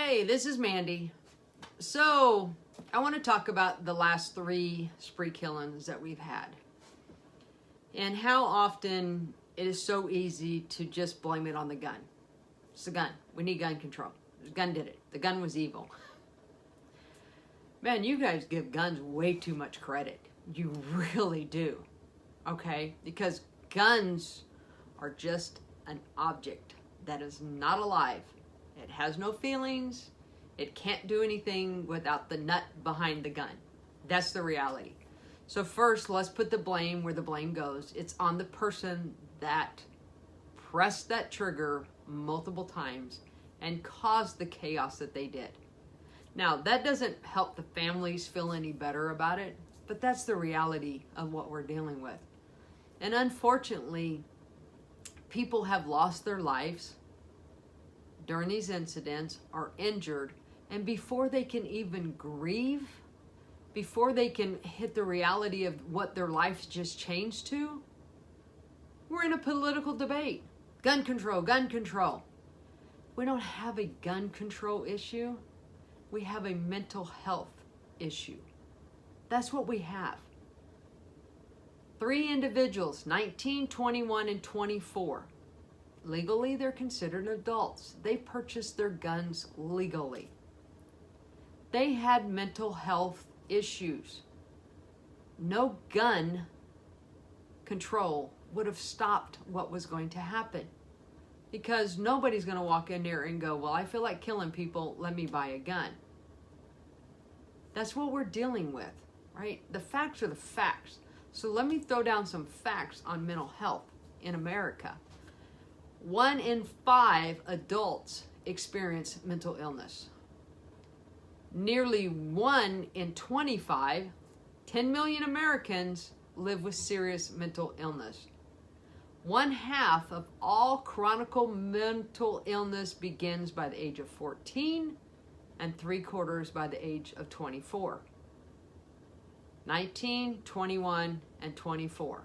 Hey, this is Mandy. So, I want to talk about the last 3 spree killings that we've had. And how often it is so easy to just blame it on the gun. It's the gun. We need gun control. The gun did it. The gun was evil. Man, you guys give guns way too much credit. You really do. Okay? Because guns are just an object that is not alive. It has no feelings. It can't do anything without the nut behind the gun. That's the reality. So first, let's put the blame where the blame goes. It's on the person that pressed that trigger multiple times and caused the chaos that they did. Now, that doesn't help the families feel any better about it, but that's the reality of what we're dealing with. And unfortunately, people have lost their lives during these incidents, are injured, and before they can even grieve, before they can hit the reality of what their lives just changed to, we're in a political debate. Gun control, gun control. We don't have a gun control issue. We have a mental health issue. That's what we have. 3 individuals, 19, 21, and 24. Legally, they're considered adults. They purchased their guns legally. They had mental health issues. No gun control would have stopped what was going to happen. Because nobody's going to walk in there and go, well, I feel like killing people, let me buy a gun. That's what we're dealing with, right? The facts are the facts. So let me throw down some facts on mental health in America. 1 in 5 adults experience mental illness. Nearly 1 in 25, 10 million Americans live with serious mental illness. 1/2 of all chronic mental illness begins by the age of 14 and 3/4 by the age of 24. 19, 21, and 24.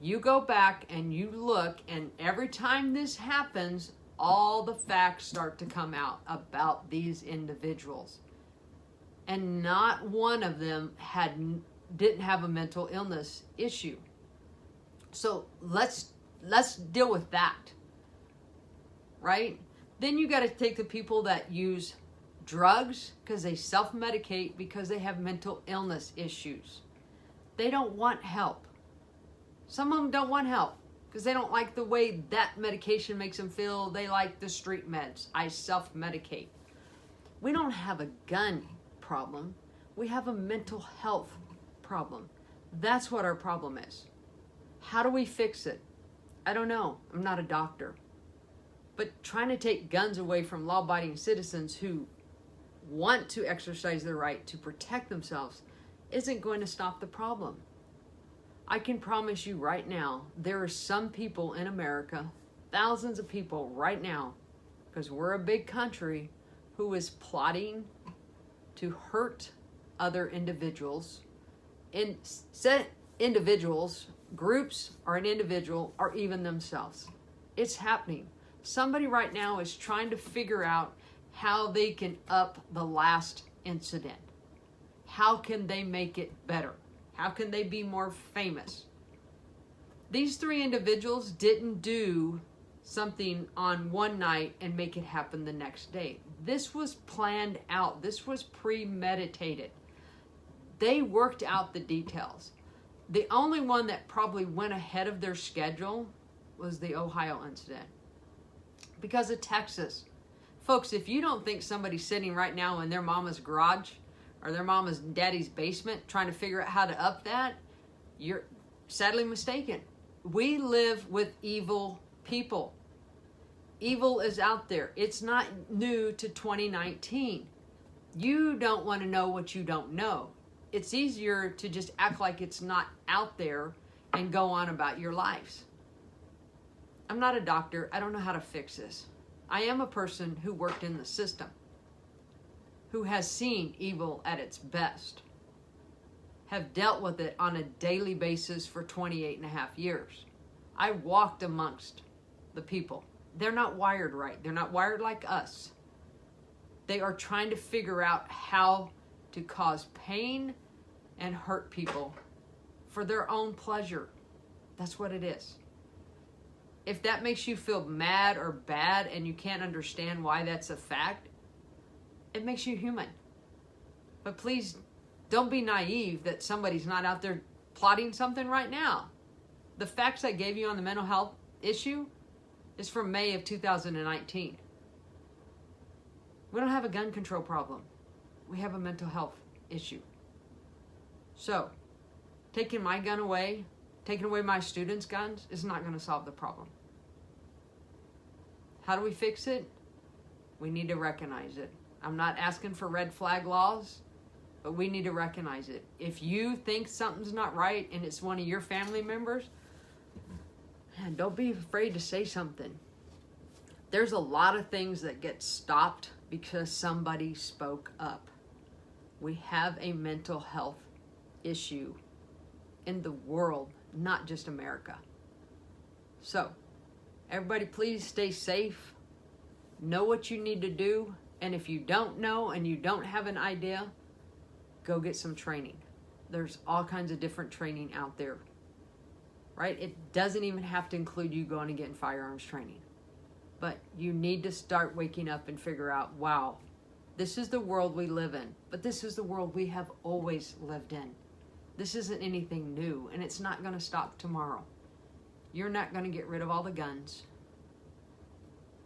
You go back and you look, and every time this happens, all the facts start to come out about these individuals. And not one of them didn't have a mental illness issue. So let's deal with that, right? Then you got to take the people that use drugs because they self-medicate because they have mental illness issues. They don't want help. Some of them don't want help because they don't like the way that medication makes them feel. They like the street meds. I self-medicate. We don't have a gun problem. We have a mental health problem. That's what our problem is. How do we fix it? I don't know. I'm not a doctor. But trying to take guns away from law-abiding citizens who want to exercise their right to protect themselves isn't going to stop the problem. I can promise you right now, there are some people in America, thousands of people right now, because we're a big country, who is plotting to hurt other individuals, groups, or an individual, or even themselves. It's happening. Somebody right now is trying to figure out how they can up the last incident. How can they make it better? How can they be more famous? These 3 individuals didn't do something on one night and make it happen the next day. This was planned out. This was premeditated. They worked out the details. The only one that probably went ahead of their schedule was the Ohio incident because of Texas. Folks, if you don't think somebody's sitting right now in their mama's garage or their mama's and daddy's basement trying to figure out how to up that, you're sadly mistaken. We live with evil people. Evil is out there. It's not new to 2019. You don't want to know what you don't know. It's easier to just act like it's not out there and go on about your lives. I'm not a doctor. I don't know how to fix this. I am a person who worked in the system, who has seen evil at its best, have dealt with it on a daily basis for 28 and a half years. I walked amongst the people They're not wired right. They're not wired like us. They are trying to figure out how to cause pain and hurt people for their own pleasure. That's what it is. If that makes you feel mad or bad and you can't understand why that's a fact, it makes you human. But please don't be naive that somebody's not out there plotting something right now. The facts I gave you on the mental health issue is from May of 2019. We don't have a gun control problem. We have a mental health issue. So, taking my gun away, taking away my students' guns is not going to solve the problem. How do we fix it? We need to recognize it. I'm not asking for red flag laws, but we need to recognize it. If you think something's not right and it's one of your family members, man, don't be afraid to say something. There's a lot of things that get stopped because somebody spoke up. We have a mental health issue in the world, not just America. So, everybody please stay safe. Know what you need to do. And if you don't know and you don't have an idea, go get some training. There's all kinds of different training out there, right? It doesn't even have to include you going and getting firearms training. But you need to start waking up and figure out, wow, this is the world we live in, but this is the world we have always lived in. This isn't anything new, and it's not going to stop tomorrow. You're not going to get rid of all the guns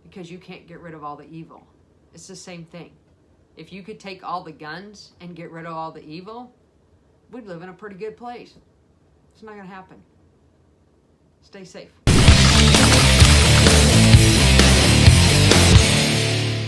because you can't get rid of all the evil. It's the same thing. If you could take all the guns and get rid of all the evil, we'd live in a pretty good place. It's not going to happen. Stay safe.